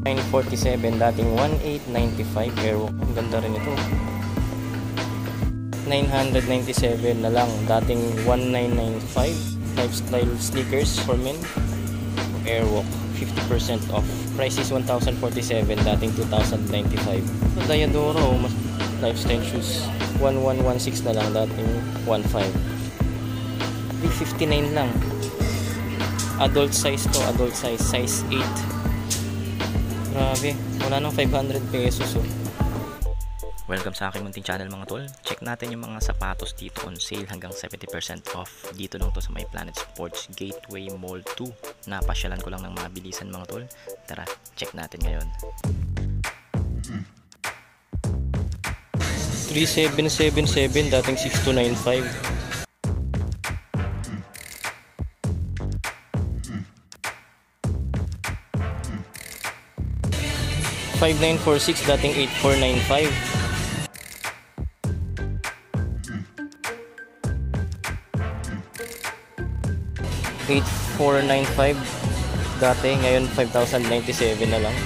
947, dating 1895. Airwalk, ang ganda rin ito. 997 na lang, dating 1995. Lifestyle sneakers for men. Airwalk, 50% off. Price is 1,047, dating 2,095. Diadoro, lifestyle shoes, 1116 na lang, dating 15. 359 lang. Adult size to, adult size, size 8. Grabe, wala nang 500 pesos oh. Welcome sa aking munting channel mga tol. Check natin yung mga sapatos dito on sale hanggang 70% off. Dito lang to sa may Planet Sports Gateway Mall 2. Napasyalan ko lang ng mabilisan mga tol. Tara, check natin ngayon. 3777, dating 6295. 5946, dating 8495. 8495, dati, ngayon 5,097 na lang.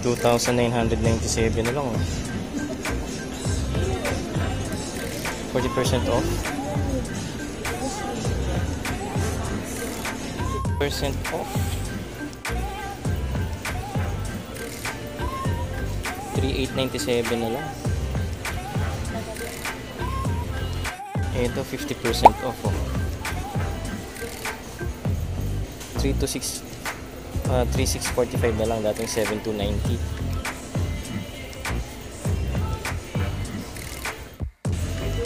2,997 na lang oh. 40% off. Percent off. 3,897 na lang. Ito 50% off oh. 3,645 na lang, dating 7,290.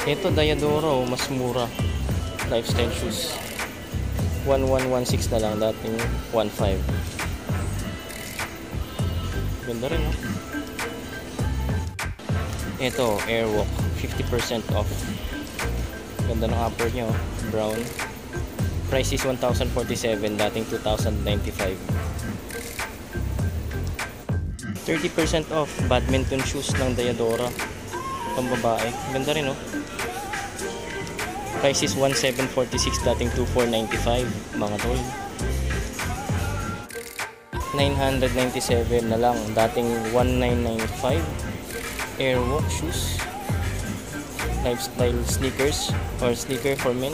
Ito Diadoro, mas mura. Lifestyle shoes, 1116 na lang, dating 15. Ganda rin oh. Ito Airwalk, 50% off. Ganda ng upper nyo, brown. Price is 1,047, dating 2,095. 30% off badminton shoes ng Diadora, pambabae. Ganda rin oh. Price is 1,746, dating 2,495 mga tol. 997 na lang, dating 1,995. Airwalk shoes, lifestyle sneakers or sneaker for men.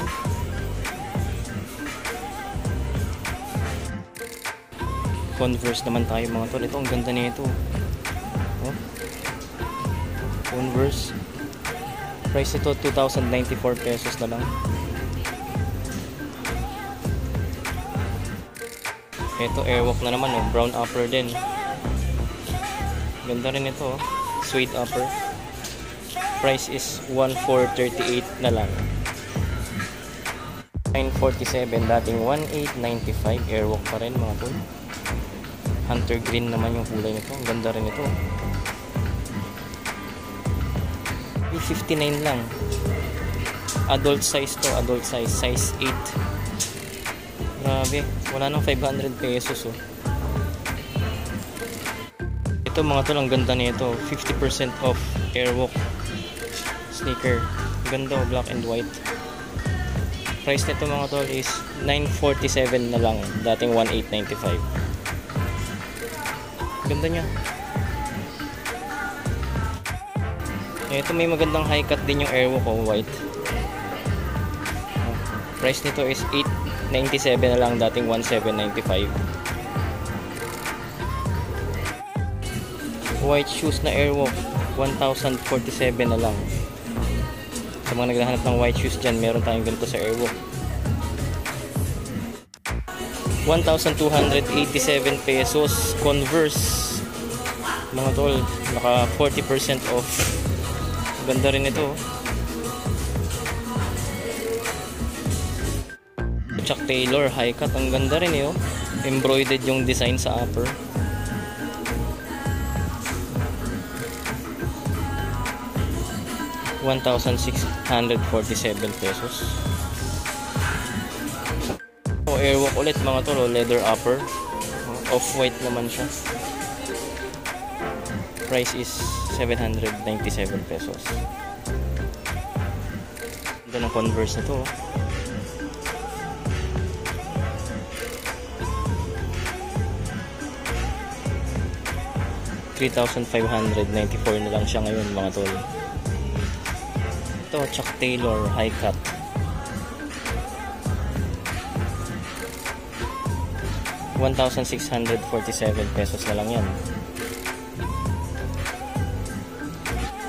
Converse naman tayo mga tol. Ito ang ganda nito oh. Converse, price ito 2,094 pesos na lang. Ito Airwalk na naman oh. Brown upper din, ganda rin ito oh. Suede upper, price is 1,438 na lang. 947, dating 1,895. Airwalk pa rin mga tol. Hunter green naman yung kulay nito, ang ganda rin ito. 59 lang. Adult size to, adult size, size 8. Grabe, wala nang 500 pesos oh. Ito mga tol, ang ganda nito, 50% off. Airwalk sneaker, ganda oh, black and white. Price nito mga tol is 947 na lang, dating 1,895. Ganda niya. Ito may magandang high cut din yung Airwalk oh, white. Price nito is 897 na lang, dating 1,795. White shoes na Airwalk, 1,047 na lang. Sa mga naghahanap ng white shoes dyan, meron tayong ganito sa Airwalk. 1,287 pesos. Converse mga tol, naka 40% off. Ganda rin ito. Chuck Taylor high cut, ang ganda rin eh oh. Embroidered yung design sa upper. 1,647 pesos. O Airwalk ulit mga tol, leather upper, off-white naman siya. Price is 797 pesos. Ito ng Converse na to. 3,594 na lang siya ngayon mga tol. Ito, Chuck Taylor high cut. ₱1,647 na lang yan.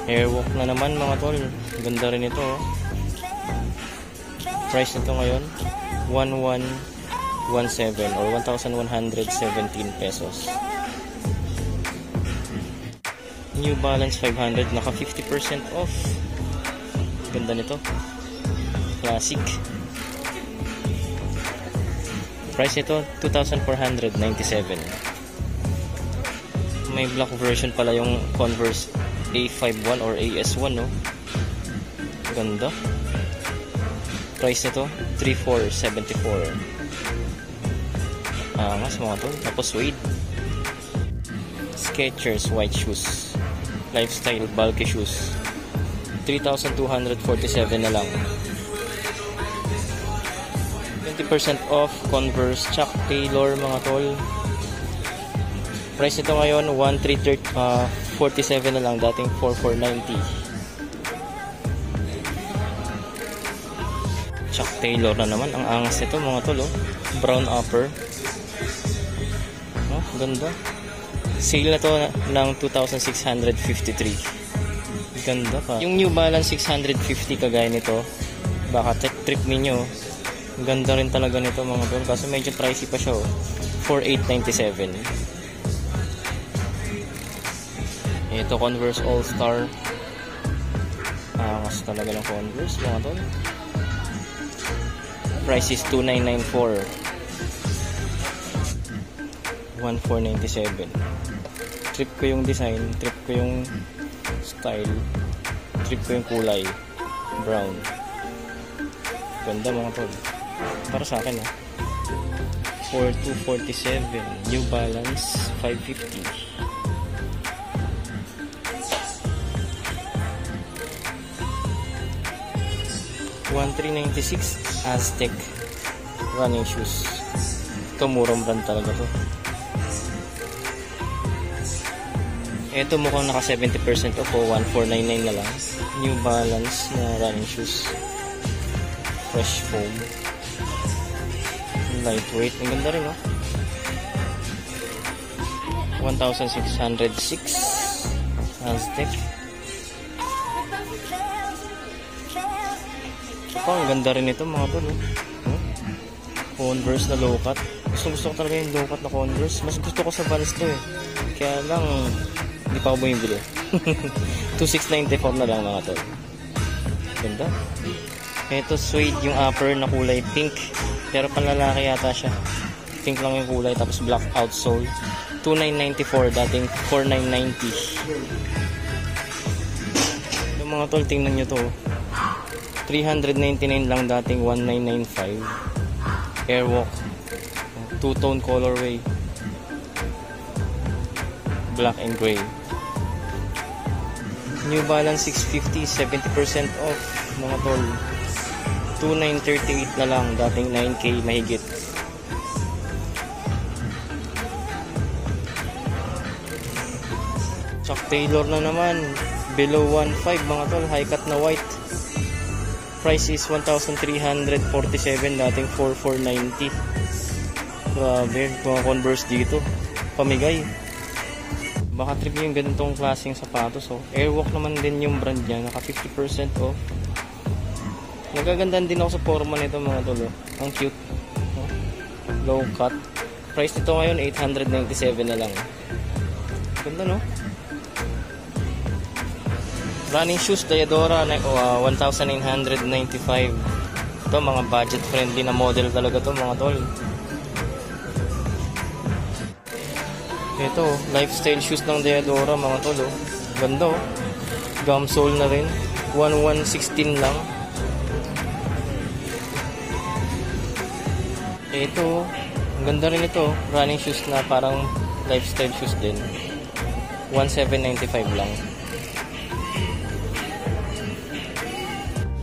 Airwalk na naman mga tol. Ganda rin ito. Price nito ngayon 1,117 or 1,117 pesos. New Balance 500, naka 50% off. Ganda nito. Classic. Price nito 2,497. May black version pala yung Converse A51 or AS1, no? Ganda. Price nito 3,474. Mas mga to. Tapos suede. Skechers white shoes. Lifestyle bulky shoes. 3,247 na lang. 20% off Converse Chuck Taylor mga tol. Price nito ngayon 1,347 na lang, dating 4,490. Chuck Taylor na naman, ang angas nito mga tol, oh. Brown upper. Oh, ganda. Sale na to ng 2,653. Ganda pa. Yung New Balance 650 kagaya nito, baka trip ninyo. Ganda rin talaga nito mga tol, kasi medyo pricey pa siya, oh. 4,897. Ito Converse All Star. Angas talaga ng Converse mga tol. Price is 2,994. 1,497. Trip ko yung design, trip ko yung style, trip ko yung kulay. Brown. Ganda mga tol. Para sa akin, 4,247. New Balance 550. 1,396 Aztec running shoes. Ito murang brand talaga to. Ito mukhang naka 70% off, 1,499 na lang. New Balance na running shoes. Fresh foam. Lightweight. Ang ganda rin, 1,606 Aztec. Ang ganda rin ito mga tol, Converse na low cut. Gusto ko talaga yung low cut na Converse. Mas gusto ko sa Vans to, kaya lang hindi pa ako bumibili. 2,694 na lang mga tol. Ganda. Ito suede yung upper na kulay pink, pero panlalaki yata siya. Pink lang yung kulay, tapos black outsole. 2,994 dating 4,990. Yung mga tol, tingnan nyo to, 399 lang dating 1,995. Airwalk, two-tone colorway, black and gray. New Balance 650, 70% off mga tol. 2,938 na lang, dating 9K mahigit. Chuck Taylor na naman, below 1,500 mga tol, high cut na white. Price is 1,347, dating 4,490. Grabe, mga Converse dito. Pamigay. Baka trip yung ganitong klaseng sapatos, Airwalk naman din yung brand niya, naka 50% off. Nagagandaan din ako sa forma nito mga tol, Ang cute. Low cut. Price nito ngayon 897 na lang. Ganda, no? Running shoes, Diadora, 1,995. Ito, mga budget friendly na model talaga to mga tol. Ito, lifestyle shoes ng Diadora mga tol, Ganda, Gum sole na rin. 1,116 lang. Ito, ang ganda rin ito. Running shoes na parang lifestyle shoes din. 1,795 lang.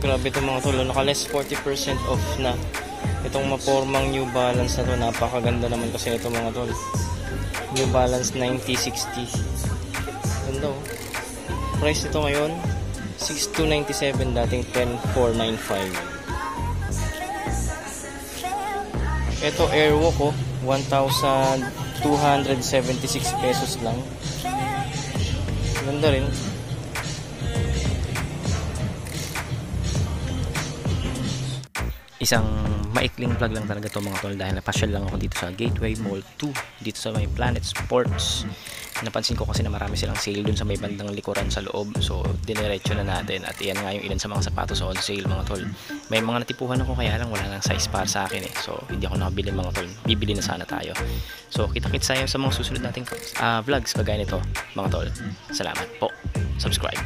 Grabe ito mga tol, naka less 40% off na. Itong mapormang New Balance na to, napakaganda naman kasi ito mga tol. New Balance 9060. Ganda oh. Price nito ngayon 6,297, dating 10,495. Ito Airwalk oh, 1,276 pesos lang. Ganda rin. Isang maikling vlog lang talaga to mga tol, dahil napasyal lang ako dito sa Gateway Mall 2 dito sa may Planet Sports. Napansin ko kasi na marami silang sale dun sa may bandang likuran sa loob, so diniretso na natin at iyan nga yung ilan sa mga sapatos on sale mga tol. May mga natipuhan ako, kaya lang wala nang size para sa akin so hindi ako nakabili mga tol. Bibili na sana tayo. So kita-kits tayo sa mga susunod nating vlogs kagaya nito mga tol. Salamat po. Subscribe.